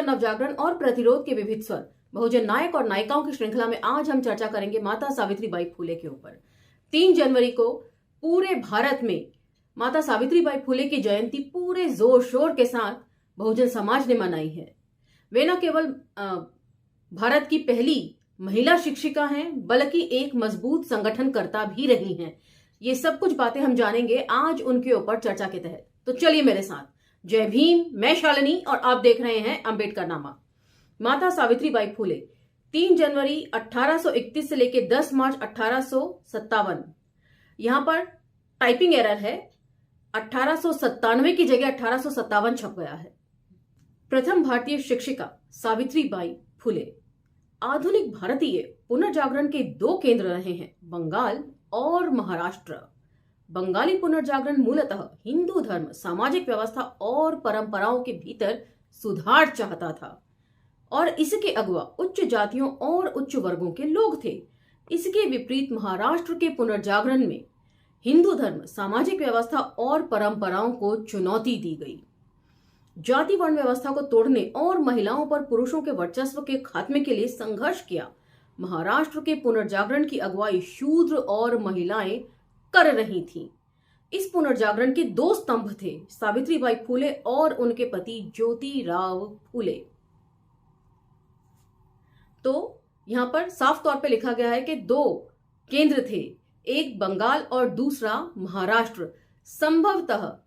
बहुजन नवजागरण और प्रतिरोध के विविध स्वर, बहुजन नायक और नायिकाओं की श्रृंखला में आज हम चर्चा करेंगे माता सावित्रीबाई फुले के ऊपर। 3 जनवरी को पूरे भारत में माता सावित्रीबाई फुले की जयंती पूरे जोर शोर के साथ बहुजन समाज ने मनाई है। वे न केवल भारत की पहली महिला शिक्षिका हैं, बल्कि एक मजबूत संगठनकर्ता भी रही हैं। ये सब कुछ बातें हम जानेंगे आज उनके ऊपर चर्चा के तहत। तो चलिए मेरे साथ। जय भीम, मैं शालिनी और आप देख रहे हैं अंबेडकरनामा। माता सावित्रीबाई फुले 3 जनवरी 1831 से लेकर 10 मार्च 1857। यहां पर टाइपिंग एरर है, 1897 की जगह 1857 छप गया है। प्रथम भारतीय शिक्षिका सावित्रीबाई फुले आधुनिक भारतीय पुनर्जागरण के 2 केंद्र रहे हैं, बंगाल और महाराष्ट्र। बंगाली पुनर्जागरण मूलतः हिंदू धर्म, सामाजिक व्यवस्था और परंपराओं के भीतर सुधार चाहता था और इसके अगुवा उच्च जातियों और उच्च वर्गों के लोग थे। इसके विपरीत महाराष्ट्र के पुनर्जागरण में हिंदू धर्म, सामाजिक व्यवस्था और परंपराओं को चुनौती दी गई। जाति वर्ण व्यवस्था को तोड़ने और महिलाओं पर पुरुषों के वर्चस्व के खात्मे के लिए संघर्ष किया। महाराष्ट्र के पुनर्जागरण की अगुवाई शूद्र और महिलाएं कर रही थीं। इस पुनर्जागरण के 2 स्तंभ थे, सावित्रीबाई फुले और उनके पति ज्योतिराव फुले। तो यहां पर साफ तौर पे लिखा गया है कि 2 केंद्र थे, एक बंगाल और दूसरा महाराष्ट्र। संभवतः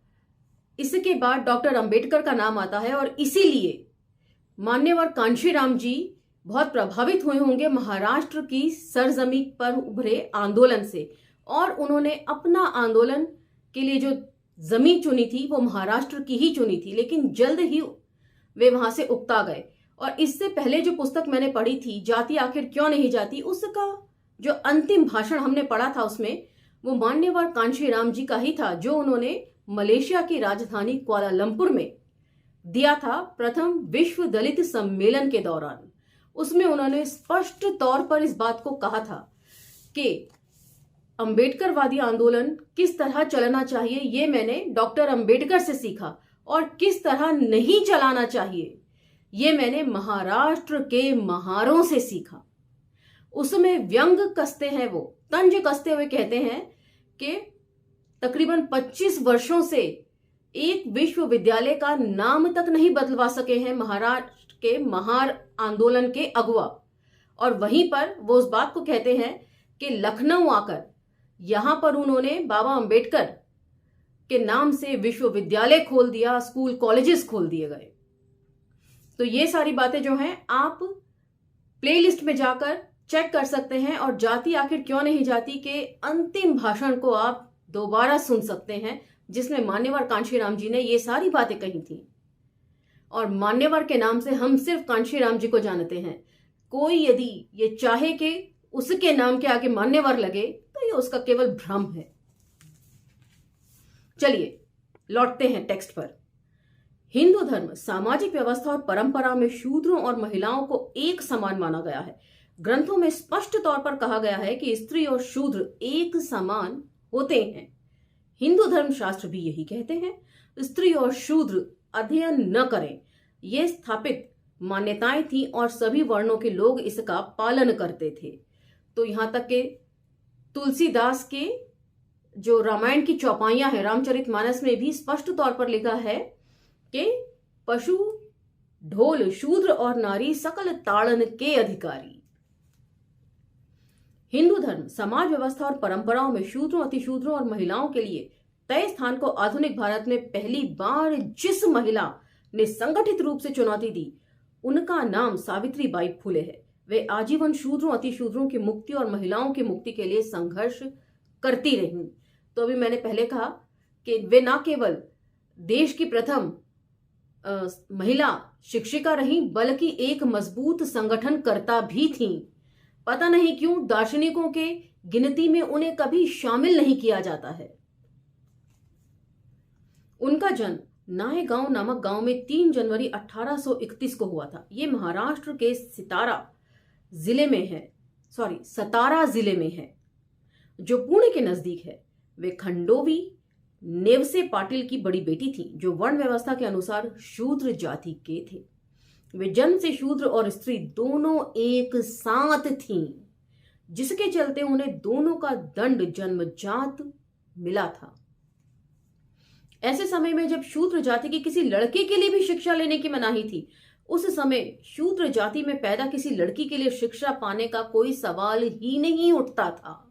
इसके बाद डॉक्टर अंबेडकर का नाम आता है और इसीलिए मान्यवर कांशीराम जी बहुत प्रभावित हुए होंगे महाराष्ट्र की सरजमी पर उभरे आंदोलन से, और उन्होंने अपना आंदोलन के लिए जो जमीन चुनी थी वो महाराष्ट्र की ही चुनी थी। लेकिन जल्द ही वे वहां से उकता गए। और इससे पहले जो पुस्तक मैंने पढ़ी थी, जाति आखिर क्यों नहीं जाती, उसका जो अंतिम भाषण हमने पढ़ा था उसमें वो मान्यवर कांशीराम जी का ही था, जो उन्होंने मलेशिया की राजधानी कुआलालंपुर में दिया था प्रथम विश्व दलित सम्मेलन के दौरान। उसमें उन्होंने स्पष्ट तौर पर इस बात को कहा था कि अंबेडकरवादी आंदोलन किस तरह चलना चाहिए ये मैंने डॉक्टर अंबेडकर से सीखा, और किस तरह नहीं चलाना चाहिए ये मैंने महाराष्ट्र के महारों से सीखा। उसमें व्यंग कसते हैं, वो तंज कसते हुए कहते हैं कि तकरीबन 25 वर्षों से एक विश्वविद्यालय का नाम तक नहीं बदलवा सके हैं महाराष्ट्र के महार आंदोलन के अगुवा। और वहीं पर वो उस बात को कहते हैं कि लखनऊ आकर यहां पर उन्होंने बाबा अंबेडकर के नाम से विश्वविद्यालय खोल दिया, स्कूल कॉलेजेस खोल दिए गए। तो ये सारी बातें जो हैं आप प्लेलिस्ट में जाकर चेक कर सकते हैं, और जाति आखिर क्यों नहीं जाती के अंतिम भाषण को आप दोबारा सुन सकते हैं, जिसमें मान्यवर कांशीराम जी ने ये सारी बातें कही थी। और मान्यवर के नाम से हम सिर्फ कांशीराम जी को जानते हैं। कोई यदि ये चाहे कि उसके नाम के आगे मान्यवर लगे तो ये उसका केवल भ्रम है। चलिए लौटते हैं टेक्स्ट पर। हिंदू धर्म, सामाजिक व्यवस्था और परंपरा में शूद्रों और महिलाओं को एक समान माना गया है। ग्रंथों में स्पष्ट तौर पर कहा गया है कि स्त्री और शूद्र एक समान होते हैं। हिंदू धर्म शास्त्र भी यही कहते हैं। स्त्री और शूद्र अध्ययन न करें, ये स्थापित मान्यताएं थी और सभी वर्णों के लोग इसका पालन करते थे। तो यहां तक कि तुलसीदास के जो रामायण की चौपाइयां हैं, रामचरितमानस में भी स्पष्ट तौर पर लिखा है कि पशु ढोल शूद्र और नारी सकल ताड़न के अधिकारी। हिंदू धर्म, समाज व्यवस्था और परंपराओं में शूद्रों, अतिशूद्रों और महिलाओं के लिए तय स्थान को आधुनिक भारत में पहली बार जिस महिला ने संगठित रूप से चुनौती दी, उनका नाम सावित्रीबाई फुले है। वे आजीवन शूद्रों, अतिशूद्रों की मुक्ति और महिलाओं की मुक्ति के लिए संघर्ष करती रहीं। तो अभी मैंने पहले कहा कि वे न केवल देश की प्रथम महिला शिक्षिका रहीं, बल्कि एक मजबूत संगठनकर्ता भी थीं। पता नहीं क्यों दार्शनिकों के गिनती में उन्हें कभी शामिल नहीं किया जाता है। उनका जन्म नायगांव नामक गांव में 3 जनवरी 1831 को हुआ था। ये महाराष्ट्र के सतारा जिले में है, जो पुणे के नजदीक है। वे खंडोवी नेवसे पाटिल की बड़ी बेटी थी, जो वर्ण व्यवस्था के अनुसार शूद्र जाति के थे। वे जन्म से शूद्र और स्त्री दोनों एक साथ थीं, जिसके चलते उन्हें दोनों का दंड जन्मजात मिला था। ऐसे समय में जब शूद्र जाति की किसी लड़के के लिए भी शिक्षा लेने की मनाही थी, उस समय शूद्र जाति में पैदा किसी लड़की के लिए शिक्षा पाने का कोई सवाल ही नहीं उठता था।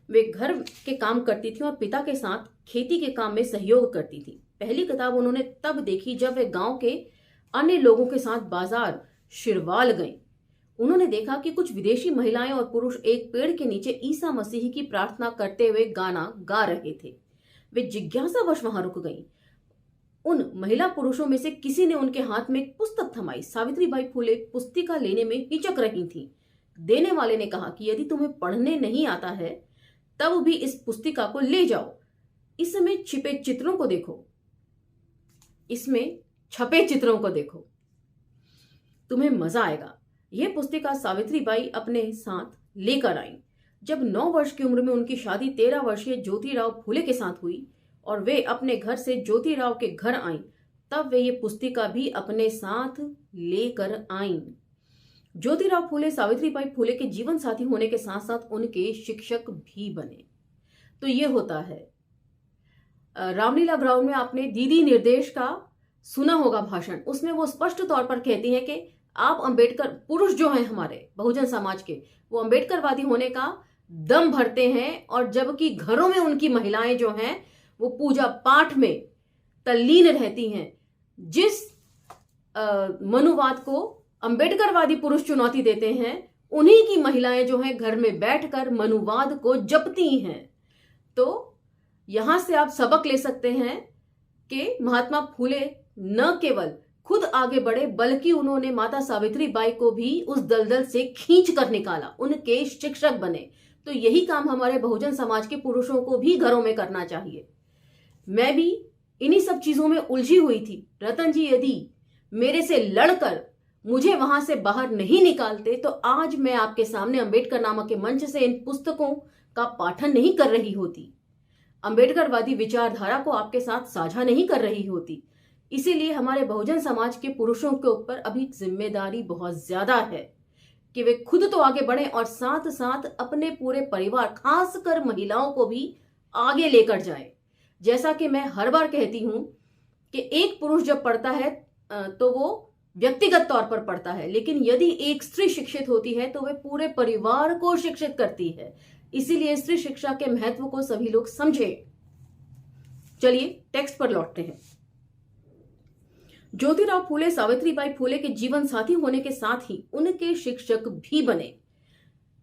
वे घर के काम करती थी और पिता के साथ खेती के काम में सहयोग करती थी। पहली किताब उन्होंने तब देखी जब वे गांव के अन्य लोगों के साथ बाजार शिरवाल गईं। उन्होंने देखा कि कुछ विदेशी महिलाएं और पुरुष एक पेड़ के नीचे ईसा मसीह की प्रार्थना करते हुए गाना गा रहे थे। वे जिज्ञासावश वहां रुक गईं। उन महिला पुरुषों में से किसी ने उनके हाथ में एक पुस्तक थमाई। सावित्रीबाई फुले पुस्तिका लेने में हिचक रही थीं। देने वाले ने कहा कि यदि तुम्हें पढ़ने नहीं आता है तब भी इस पुस्तिका को ले जाओ। इसमें छिपे चित्रों को देखो, इसमें छपे चित्रों को देखो, तुम्हें मजा आएगा। यह पुस्तिका सावित्रीबाई अपने साथ लेकर आई। जब 9 वर्ष की उम्र में उनकी शादी 13 वर्षीय ज्योतिराव फुले के साथ हुई और वे अपने घर से ज्योतिराव के घर आईं, तब वे ये पुस्तिका भी अपने साथ लेकर आईं। ज्योतिराव फुले सावित्रीबाई फुले के जीवन साथी होने के साथ साथ उनके शिक्षक भी बने। तो ये होता है। रामलीला ग्राउंड में आपने दीदी निर्देश का सुना होगा भाषण। उसमें वो स्पष्ट तौर पर कहती हैं कि आप अंबेडकर, पुरुष जो हैं हमारे बहुजन समाज के, वो अंबेडकरवादी होने का दम भरते हैं, और जबकि घरों में उनकी महिलाएं जो हैं वो पूजा पाठ में तल्लीन रहती हैं। जिस मनुवाद को अंबेडकरवादी पुरुष चुनौती देते हैं, उन्हीं की महिलाएं जो हैं घर में बैठकर मनुवाद को जपती हैं। तो यहां से आप सबक ले सकते हैं कि महात्मा फुले न केवल खुद आगे बढ़े, बल्कि उन्होंने माता सावित्रीबाई को भी उस दलदल से खींच कर निकाला, उनके शिक्षक बने। तो यही काम हमारे बहुजन समाज के पुरुषों को भी घरों में करना चाहिए। मैं भी इन्हीं सब चीजों में उलझी हुई थी। रतन जी यदि मेरे से लड़कर मुझे वहां से बाहर नहीं निकालते तो आज मैं आपके सामने अंबेडकर नामक के मंच से इन पुस्तकों का पाठन नहीं कर रही होती, अंबेडकरवादी विचारधारा को आपके साथ साझा नहीं कर रही होती। इसीलिए हमारे बहुजन समाज के पुरुषों के ऊपर अभी जिम्मेदारी बहुत ज्यादा है कि वे खुद तो आगे बढ़ें और साथ साथ अपने पूरे परिवार, खासकर महिलाओं को भी आगे लेकर जाए। जैसा कि मैं हर बार कहती हूं कि एक पुरुष जब पढ़ता है तो वो व्यक्तिगत तौर पर पढ़ता है, लेकिन यदि एक स्त्री शिक्षित होती है तो वह पूरे परिवार को शिक्षित करती है। इसीलिए स्त्री शिक्षा के महत्व को सभी लोग समझें। चलिए टेक्स्ट पर लौटते हैं। ज्योतिराव फुले सावित्रीबाई फुले के जीवन साथी होने के साथ ही उनके शिक्षक भी बने।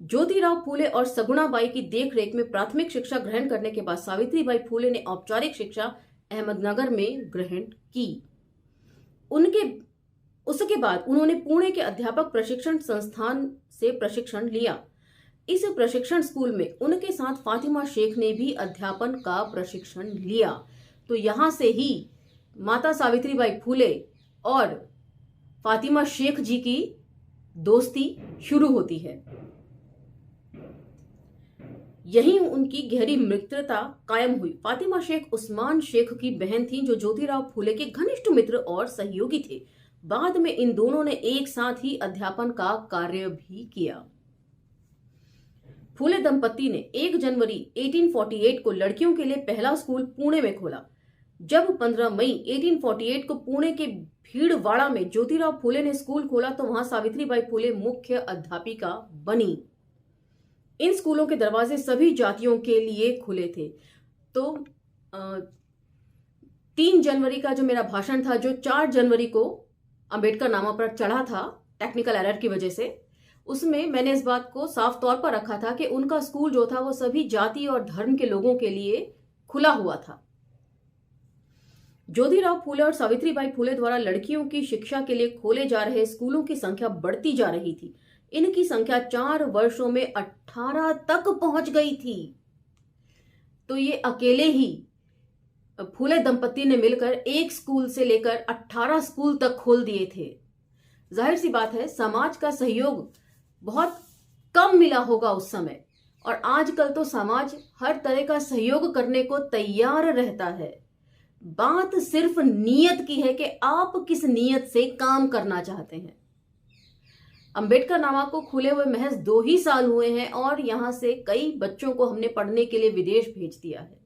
ज्योतिराव फुले और सगुणाबाई की देखरेख में प्राथमिक शिक्षा ग्रहण करने के बाद सावित्रीबाई फुले ने औपचारिक शिक्षा अहमदनगर में ग्रहण की। उसके बाद उन्होंने पुणे के अध्यापक प्रशिक्षण संस्थान से प्रशिक्षण लिया। इस प्रशिक्षण स्कूल में उनके साथ फातिमा शेख ने भी अध्यापन का प्रशिक्षण लिया। तो यहां से ही माता सावित्रीबाई फुले और फातिमा शेख जी की दोस्ती शुरू होती है। यहीं उनकी गहरी मित्रता कायम हुई। फातिमा शेख उस्मान शेख की बहन थी, जो ज्योतिराव फुले के घनिष्ठ मित्र और सहयोगी थे। बाद में इन दोनों ने एक साथ ही अध्यापन का कार्य भी किया। फुले दंपति ने 1 जनवरी 1848 को लड़कियों के लिए पहला स्कूल पुणे में खोला। जब 15 मई 1848 को पुणे के भीड़वाड़ा में ज्योतिराव फुले ने स्कूल खोला तो वहां सावित्रीबाई फुले मुख्य अध्यापिका बनी। इन स्कूलों के दरवाजे सभी जातियों के लिए खुले थे। तो 3 जनवरी का जो मेरा भाषण था, जो 4 जनवरी को अंबेडकर नामा पर चढ़ा था टेक्निकल एरर की वजह से, उसमें मैंने इस बात को साफ तौर पर रखा था कि उनका स्कूल जो था वो सभी जाति और धर्म के लोगों के लिए खुला हुआ था। ज्योतिराव फुले और सावित्रीबाई फुले द्वारा लड़कियों की शिक्षा के लिए खोले जा रहे स्कूलों की संख्या बढ़ती जा रही थी। इनकी संख्या 4 वर्षों में 18 तक पहुंच गई थी। तो ये अकेले ही फुले दंपति ने मिलकर एक स्कूल से लेकर 18 स्कूल तक खोल दिए थे। जाहिर सी बात है, समाज का सहयोग बहुत कम मिला होगा उस समय, और आजकल तो समाज हर तरह का सहयोग करने को तैयार रहता है। बात सिर्फ नीयत की है कि आप किस नीयत से काम करना चाहते हैं। अंबेडकर नामा को खुले हुए महज 2 ही साल हुए हैं और यहां से कई बच्चों को हमने पढ़ने के लिए विदेश भेज दिया है।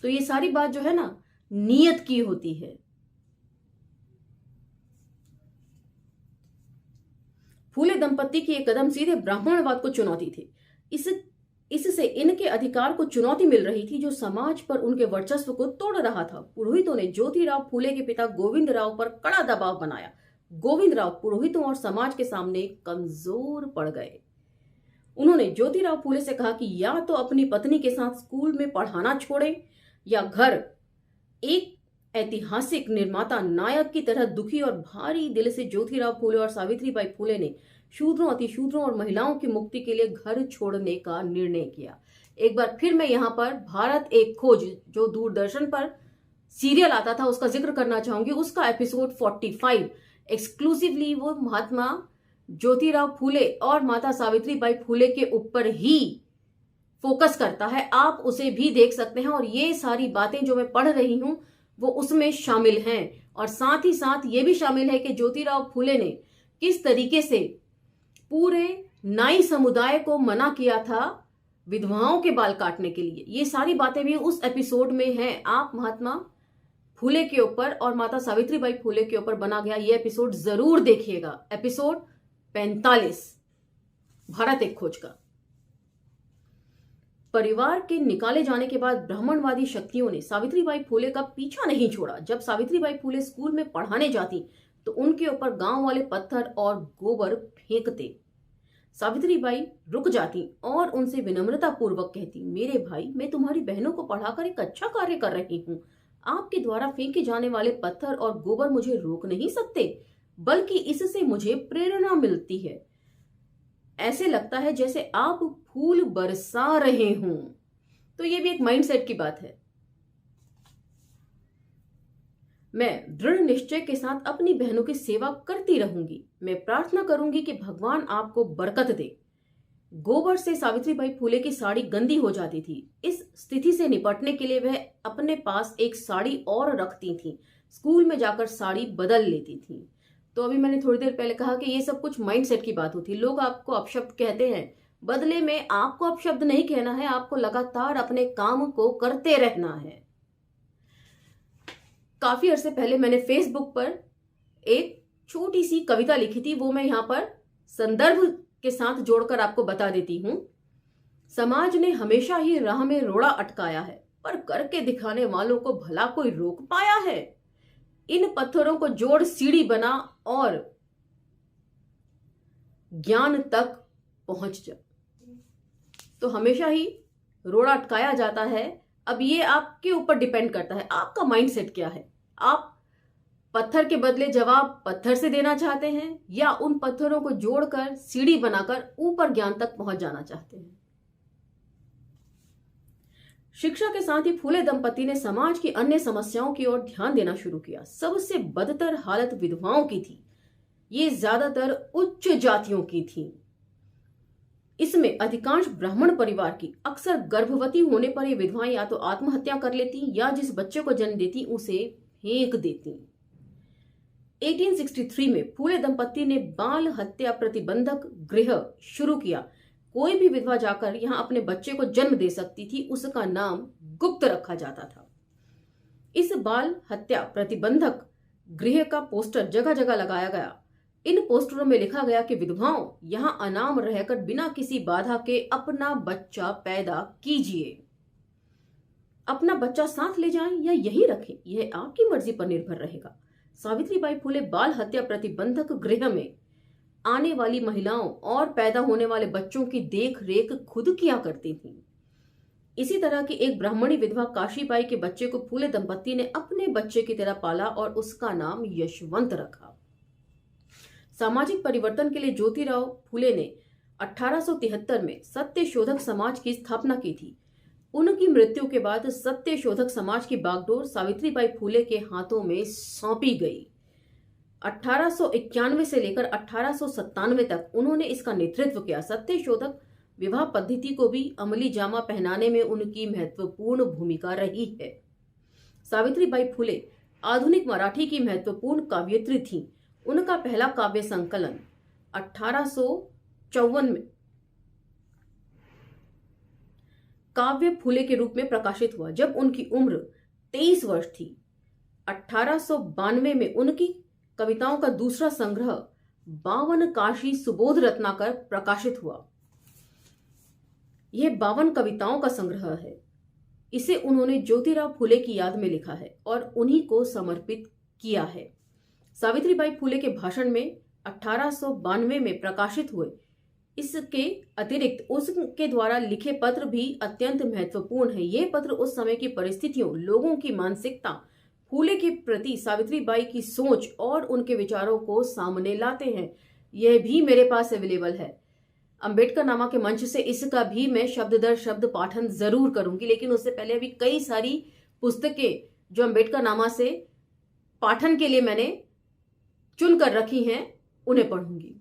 तो ये सारी बात जो है ना, नीयत की होती है। फूले दंपत्ति की एक कदम सीधे ब्राह्मणवाद को चुनौती थी। इससे इनके अधिकार को चुनौती मिल रही थी जो समाज पर उनके वर्चस्व को तोड़ रहा था। पुरोहितों ने ज्योतिराव फूले के पिता गोविंद राव पर कड़ा दबाव बनाया। गोविंद राव पुरोहितों और समाज के सामने कमजोर पड़ गए। उन्होंने ज्योतिराव फूले से कहा कि या तो अपनी पत्नी के साथ स्कूल में पढ़ाना छोड़ें या घर एक ऐतिहासिक निर्माता नायक की तरह दुखी और भारी दिल से ज्योतिराव फूले और सावित्रीबाई फूले ने शूद्रों, अतिशूद्रों और महिलाओं की मुक्ति के लिए घर छोड़ने का निर्णय किया। एक बार फिर मैं यहाँ पर भारत एक खोज, जो दूरदर्शन पर सीरियल आता था, उसका जिक्र करना चाहूंगी। उसका एपिसोड 45 एक्सक्लूसिवली वो महात्मा ज्योतिराव फूले और माता सावित्रीबाई फूले के ऊपर ही फोकस करता है। आप उसे भी देख सकते हैं और ये सारी बातें जो मैं पढ़ रही हूं वो उसमें शामिल हैं। और साथ ही साथ ये भी शामिल है कि ज्योतिराव फूले ने किस तरीके से पूरे नाई समुदाय को मना किया था विधवाओं के बाल काटने के लिए। ये सारी बातें भी उस एपिसोड में हैं। आप महात्मा फूले के ऊपर और माता सावित्रीबाई फूले के ऊपर बना गया ये एपिसोड जरूर देखिएगा। एपिसोड 45 भारत एक खोज का। परिवार के निकाले जाने के बाद ब्राह्मणवादी शक्तियों ने सावित्रीबाई फूले का पीछा नहीं छोड़ा। जब सावित्रीबाई फूले स्कूल में पढ़ाने जाती तो उनके ऊपर गांव वाले पत्थर और गोबर फेंकते। सावित्रीबाई रुक जाती और उनसे विनम्रता पूर्वक कहती, मेरे भाई, मैं तुम्हारी बहनों को पढ़ाकर एक अच्छा कार्य कर रही हूँ। आपके द्वारा फेंके जाने वाले पत्थर और गोबर मुझे रोक नहीं सकते, बल्कि इससे मुझे प्रेरणा मिलती है। ऐसे लगता है जैसे आप फूल बरसा रहे हों। तो ये भी एक माइंडसेट की बात है। मैं दृढ़ निश्चय के साथ अपनी बहनों की सेवा करती रहूंगी। मैं प्रार्थना करूंगी कि भगवान आपको बरकत दे। गोबर से सावित्रीबाई फूले की साड़ी गंदी हो जाती थी। इस स्थिति से निपटने के लिए वह अपने पास एक साड़ी और रखती थी। स्कूल में जाकर साड़ी बदल लेती थी। तो अभी मैंने थोड़ी देर पहले कहा कि ये सब कुछ माइंडसेट की बात होती है। लोग आपको अपशब्द कहते हैं, बदले में आपको अपशब्द नहीं कहना है, आपको लगातार अपने काम को करते रहना है। काफी अरसे पहले मैंने फेसबुक पर एक छोटी सी कविता लिखी थी, वो मैं यहाँ पर संदर्भ के साथ जोड़कर आपको बता देती हूं। समाज ने हमेशा ही राह में रोड़ा अटकाया है, पर करके दिखाने वालों को भला कोई रोक पाया है। इन पत्थरों को जोड़ सीढ़ी बना और ज्ञान तक पहुंच जा। तो हमेशा ही रोड़ा अटकाया जाता है। अब ये आपके ऊपर डिपेंड करता है, आपका माइंडसेट क्या है। आप पत्थर के बदले जवाब पत्थर से देना चाहते हैं या उन पत्थरों को जोड़कर सीढ़ी बनाकर ऊपर ज्ञान तक पहुंच जाना चाहते हैं। शिक्षा के साथ ही फूले दंपति ने समाज की अन्य समस्याओं की ओर ध्यान देना शुरू किया। सबसे बदतर हालत विधवाओं की थी। ये ज्यादातर उच्च जातियों की थी। इसमें अधिकांश ब्राह्मण परिवार की। अक्सर गर्भवती होने पर ये विधवाएं या तो आत्महत्या कर लेती या जिस बच्चे को जन्म देती उसे फेंक देती। 1863 में फूले दंपति ने बाल हत्या प्रतिबंधक गृह शुरू किया। कोई भी विधवा जाकर यहां अपने बच्चे को जन्म दे सकती थी। उसका नाम गुप्त रखा जाता था। इस बाल हत्या प्रतिबंधक गृह का पोस्टर जगह जगह लगाया गया। इन पोस्टरों में लिखा गया कि विधवाओं यहां अनाम रहकर बिना किसी बाधा के अपना बच्चा पैदा कीजिए। अपना बच्चा साथ ले जाएं या यहीं रखें, यह आपकी मर्जी पर निर्भर रहेगा। सावित्रीबाई फूले बाल हत्या प्रतिबंधक गृह में आने वाली महिलाओं और पैदा होने वाले बच्चों की देख रेख खुद किया करती थी। इसी तरह की एक ब्राह्मणी विधवा काशीबाई के बच्चे को फूले दंपति ने अपने बच्चे की तरह पाला और उसका नाम यशवंत रखा। सामाजिक परिवर्तन के लिए ज्योतिराव फूले ने 1873 में सत्यशोधक समाज की स्थापना की थी। उनकी मृत्यु के बाद सत्यशोधक समाज की बागडोर सावित्रीबाई फूले के हाथों में सौंपी गई। 1891 से लेकर 1897 तक उन्होंने इसका नेतृत्व किया। सत्यशोधक विवाह पद्धति को भी अमली जामा पहनाने में उनकी महत्वपूर्ण भूमिका रही है। सावित्रीबाई फुले आधुनिक मराठी की महत्वपूर्ण काव्यित्री थीं। उनका पहला काव्य संकलन 1854 में काव्य फुले के रूप में प्रकाशित हुआ, जब उनकी उम्र 23 वर्ष थी। 1892 में उनकी कविताओं का दूसरा संग्रह 52 काशी सुबोध रत्नाकर प्रकाशित हुआ। यह 52 कविताओं का संग्रह है। इसे उन्होंने ज्योतिराव फुले की याद में लिखा है और उन्हीं को समर्पित किया है। सावित्रीबाई फुले के भाषण में 1892 में प्रकाशित हुए। इसके अतिरिक्त उसके द्वारा लिखे पत्र भी अत्यंत महत्वपूर्ण है। ये पत्र उस समय की परिस्थितियों, लोगों की मानसिकता, फुले के प्रति सावित्रीबाई की सोच और उनके विचारों को सामने लाते हैं। यह भी मेरे पास अवेलेबल है। अंबेडकर नामा के मंच से इसका भी मैं शब्द दर शब्द पाठन जरूर करूंगी, लेकिन उससे पहले अभी कई सारी पुस्तकें जो अंबेडकर नामा से पाठन के लिए मैंने चुन कर रखी हैं उन्हें पढ़ूंगी।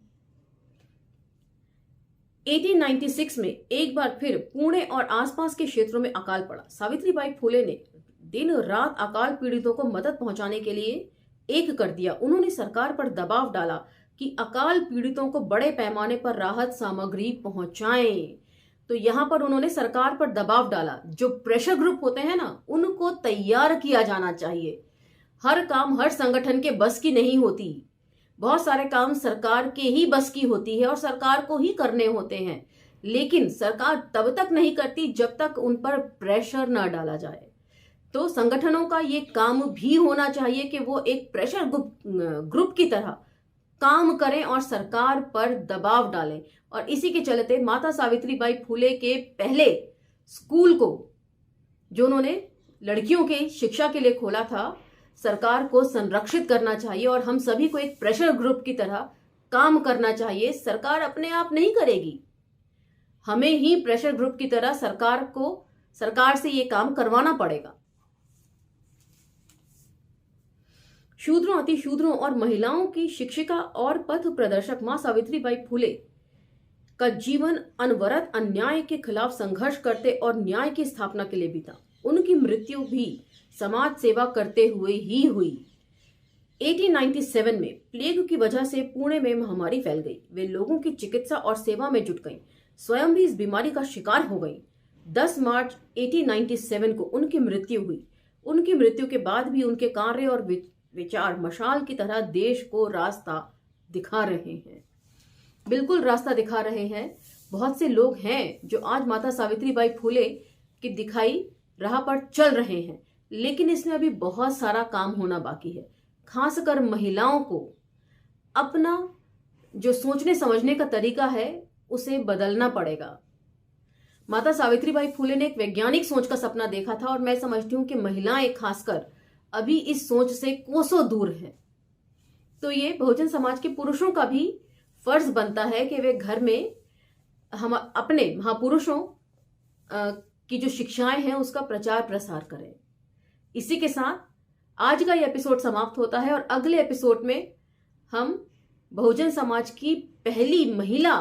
1896 में एक बार फिर पुणे और आसपास के क्षेत्रों में अकाल पड़ा। सावित्रीबाई फुले ने दिन रात अकाल पीड़ितों को मदद पहुंचाने के लिए एक कर दिया। उन्होंने सरकार पर दबाव डाला कि अकाल पीड़ितों को बड़े पैमाने पर राहत सामग्री पहुंचाएं। तो यहां पर उन्होंने सरकार पर दबाव डाला। जो प्रेशर ग्रुप होते हैं ना, उनको तैयार किया जाना चाहिए। हर काम हर संगठन के बस की नहीं होती। बहुत सारे काम सरकार के ही बस की होती है और सरकार को ही करने होते हैं, लेकिन सरकार तब तक नहीं करती जब तक उन पर प्रेशर न डाला जाए। तो संगठनों का ये काम भी होना चाहिए कि वो एक प्रेशर ग्रुप की तरह काम करें और सरकार पर दबाव डालें। और इसी के चलते माता सावित्रीबाई फुले के पहले स्कूल को, जो उन्होंने लड़कियों के शिक्षा के लिए खोला था, सरकार को संरक्षित करना चाहिए और हम सभी को एक प्रेशर ग्रुप की तरह काम करना चाहिए। सरकार अपने आप नहीं करेगी, हमें ही प्रेशर ग्रुप की तरह सरकार से ये काम करवाना पड़ेगा। शूद्रों, अतिशूद्रों और महिलाओं की शिक्षिका और पथ प्रदर्शक मां सावित्रीबाई फुले का जीवन अनवरत अन्याय के खिलाफ संघर्ष करते और न्याय की स्थापना के लिए बीता। उनकी मृत्यु भी समाज सेवा करते हुए ही हुई। 1897 में प्लेग की वजह से पुणे में महामारी फैल गई। वे लोगों की चिकित्सा और सेवा में जुट गईं, स्वयं भी इस बीमारी का शिकार हो गईं। 10 मार्च 1897 को उनकी मृत्यु हुई। उनकी मृत्यु के बाद भी उनके कार्य और विचार मशाल की तरह देश को रास्ता दिखा रहे हैं। बिल्कुल रास्ता दिखा रहे हैं। बहुत से लोग हैं जो आज माता सावित्रीबाई फुले की दिखाई राह पर चल रहे हैं, लेकिन इसमें अभी बहुत सारा काम होना बाकी है। खासकर महिलाओं को अपना जो सोचने समझने का तरीका है उसे बदलना पड़ेगा। माता सावित्रीबाई फुले ने एक वैज्ञानिक सोच का सपना देखा था और मैं समझती हूं कि महिलाएं खासकर अभी इस सोच से कोसों दूर हैं। तो ये बहुजन समाज के पुरुषों का भी फर्ज बनता है कि वे घर में हम अपने महापुरुषों की जो शिक्षाएं हैं उसका प्रचार प्रसार करें। इसी के साथ आज का ये एपिसोड समाप्त होता है और अगले एपिसोड में हम बहुजन समाज की पहली महिला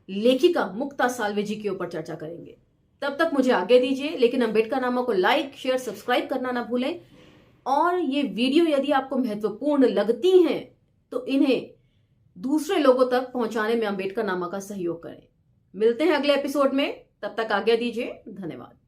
लेखिका मुक्ता साल्वे जी के ऊपर चर्चा करेंगे। तब तक मुझे आगे दीजिए, लेकिन अंबेडकर नामा को लाइक, शेयर, सब्सक्राइब करना ना भूलें। और ये वीडियो यदि आपको महत्वपूर्ण लगती हैं तो इन्हें दूसरे लोगों तक पहुंचाने में अंबेडकर नामा का सहयोग करें। मिलते हैं अगले एपिसोड में, तब तक आज्ञा दीजिए। धन्यवाद।